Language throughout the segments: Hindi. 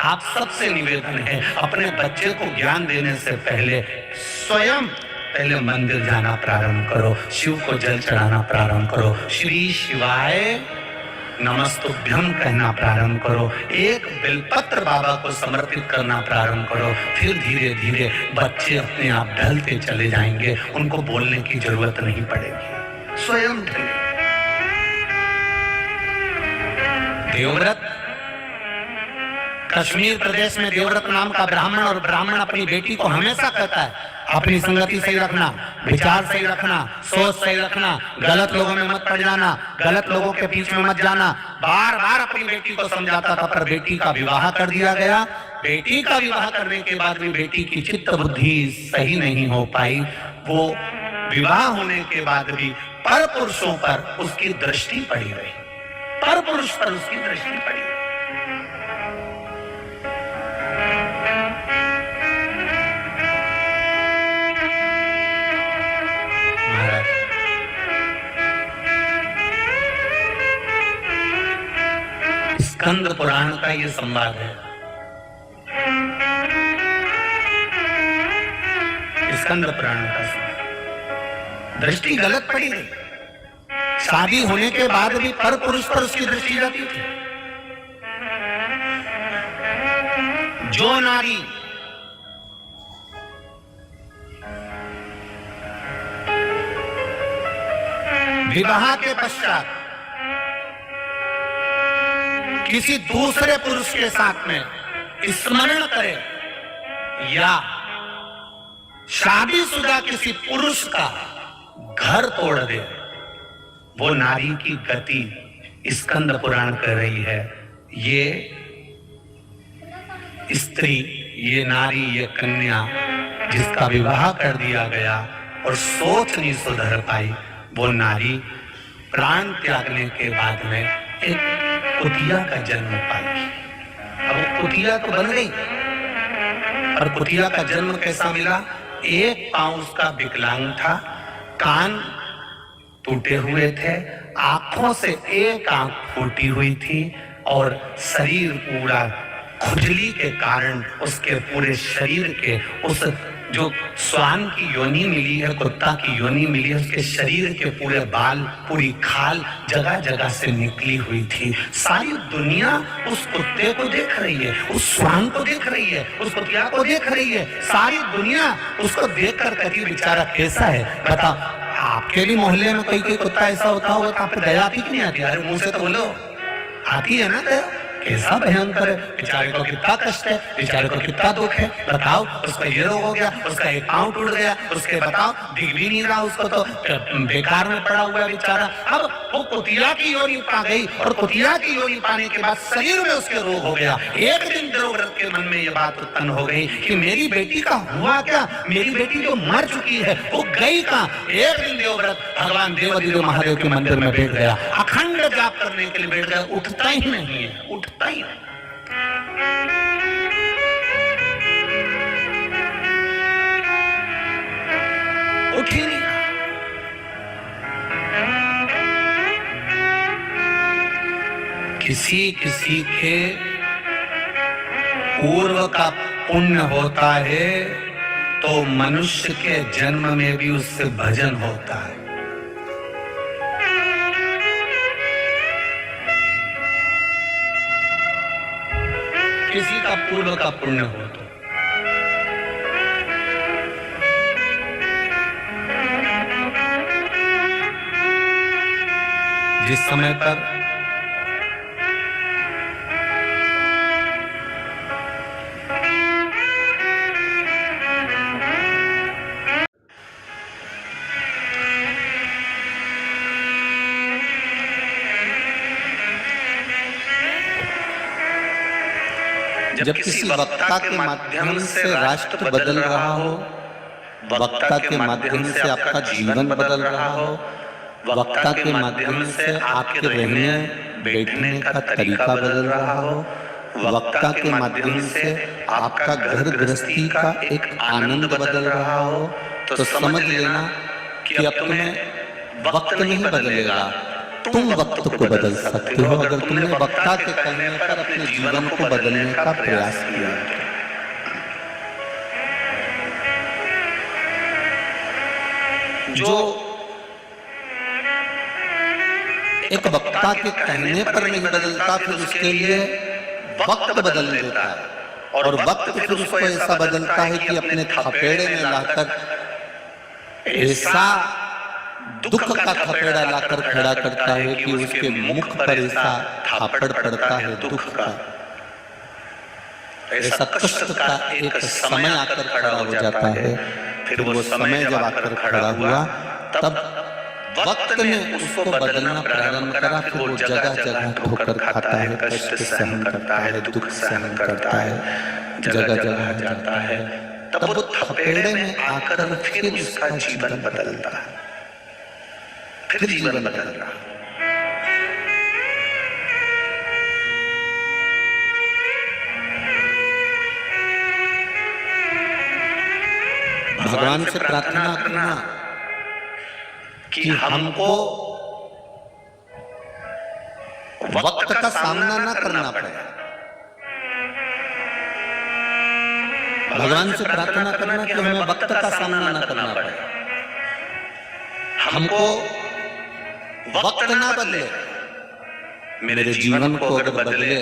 आप सबसे निवेदन है, अपने बच्चे को ज्ञान देने से पहले स्वयं पहले मंदिर जाना प्रारंभ करो, शिव को जल चढ़ाना प्रारंभ करो, श्री शिवाय नमस्तुभ्यम कहना प्रारंभ करो, एक बिलपत्र बाबा को समर्पित करना प्रारंभ करो। फिर धीरे धीरे बच्चे अपने आप ढलते चले जाएंगे, उनको बोलने की जरूरत नहीं पड़ेगी, स्वयं ढले। देवव्रत, कश्मीर प्रदेश में देवव्रत नाम का ब्राह्मण, और ब्राह्मण अपनी बेटी को हमेशा कहता है अपनी संगति सही रखना, विचार सही रखना, सोच सही रखना, गलत लोगों में मत पड़ जाना, गलत लोगों के बीच में मत जाना। बार बार अपनी बेटी को समझाता था, पर बेटी का विवाह कर दिया गया। बेटी का विवाह करने के बाद भी बेटी की चित्त बुद्धि सही नहीं हो पाई। वो विवाह होने के बाद भी पर पुरुषों पर उसकी दृष्टि पड़ी रही, पर पुरुष पर उसकी दृष्टि पड़ी। स्कंद पुराण का ये संवाद है। स्कंद पुराण का दृष्टि गलत पड़ी गई। शादी होने के बाद भी पर पुरुष पर उसकी दृष्टि जाती थी। जो नारी विवाह के पश्चात किसी दूसरे पुरुष के साथ में स्मरण करे या शादीशुदा किसी पुरुष का घर तोड़ दे, वो नारी की गति स्कंद पुराण कर रही है। ये स्त्री, ये नारी, ये कन्या जिसका विवाह कर दिया गया और सोच नहीं सुधर पाई, वो नारी प्राण त्यागने के बाद में एक कुतिया का जन्म पाई। अब कुतिया तो बन गई, पर कुतिया का जन्म कैसा मिला? एक पांव उसका विकलांग था, कान टूटे हुए थे, आंखों से एक आंख फूटी हुई थी और शरीर पूरा खुजली के कारण उसके पूरे शरीर के उस जो श्वान की योनि मिली है, कुत्ता की योनि मिली है, उसके शरीर के पूरे बाल, पूरी खाल जगह जगह से निकली हुई थी। सारी दुनिया उस कुत्ते को देख रही है, उस श्वान को देख रही है, उस कुतिया को देख रही है। सारी दुनिया उसको देख कर कहती बेचारा कैसा है। बताओ, आपके भी मोहल्ले में कोई कुत्ता ऐसा होता होगा तो आपको दया आती कि नहीं आती? अरे मुंह से तो बोलो, आती है ना दया? कैसा भयंकर है, बेचारे को कितना कष्ट है, बेचारे को कितना दुख है। बताओ, उसका ये रोग हो गया, उसका एक पांव टूट गया, उसके बताओ दिख भी नहीं रहा, उसको तो बेकार में पड़ा हुआ है बेचारा। अब वो कुतिया की योनि पा गई और कुतिया की योनि पाने के बाद शरीर में उसके रोग हो गया। एक दिन देवव्रत के मन में ये बात उत्पन्न हो गई कि मेरी बेटी का हुआ क्या, मेरी बेटी जो मर चुकी है वो गई कहाँ। एक दिन देवव्रत भगवान देवाधिदेव महादेव के मंदिर में बैठ गया, अखंड जाप करने के लिए बैठ गया, उठता ही नहीं है, उठता ही नहीं। उठ ही नहीं। किसी किसी के पूर्व का पुण्य होता है तो मनुष्य के जन्म में भी उससे भजन होता है। किसी का पूर्व का पुण्य हो तो जिस समय पर जब किसी वक्ता के माध्यम से राष्ट्र बदल रहा हो, वक्ता के माध्यम से आपका जीवन बदल रहा हो, वक्ता के माध्यम से आपके रहने बैठने का तरीका बदल रहा हो, वक्ता के माध्यम से आपका घर गृहस्थी का एक आनंद बदल रहा हो, तो समझ लेना कि अपने वक्त नहीं बदलेगा, तुम वक्त को बदल सकते हो अगर तुमने वक्ता के कहने पर अपने जीवन को बदलने का प्रयास किया। जो एक वक्ता के कहने पर नहीं बदलता फिर उसके लिए वक्त बदल देता है, और वक्त फिर उसको ऐसा बदलता है कि अपने थपेड़े में लाकर ऐसा दुख का थपेड़ा लाकर खड़ा करता है कि उसके मुख पर ऐसा थापड़ पड़ता है दुख का, ऐसा कष्ट का एक समय आकर खड़ा हो जाता है। फिर वो समय जब आकर खड़ा हुआ तब वक्त ने उसको बदलना प्रारंभ करा। फिर वो जगह जगह ठोकर खाता है, कष्ट सहन करता है, दुख सहन करता है, जगह जगह जाता है। तब वो थपेड़े में आकर फिर उसका जीवन बदलता है, फिर जीवन बदल रहा। भगवान से प्रार्थना करना कि हमको वक्त का सामना ना करना पड़े। भगवान से प्रार्थना करना कि हमें वक्त का सामना ना करना पड़े, हमको वक्त ना बदले। मेरे जीवन को अगर बदले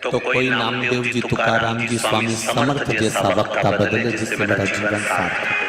तो कोई नामदेव जी, तुकाराम जी, स्वामी समर्थ जैसा वक्ता बदले जिससे मेरा जीवन सार्थक।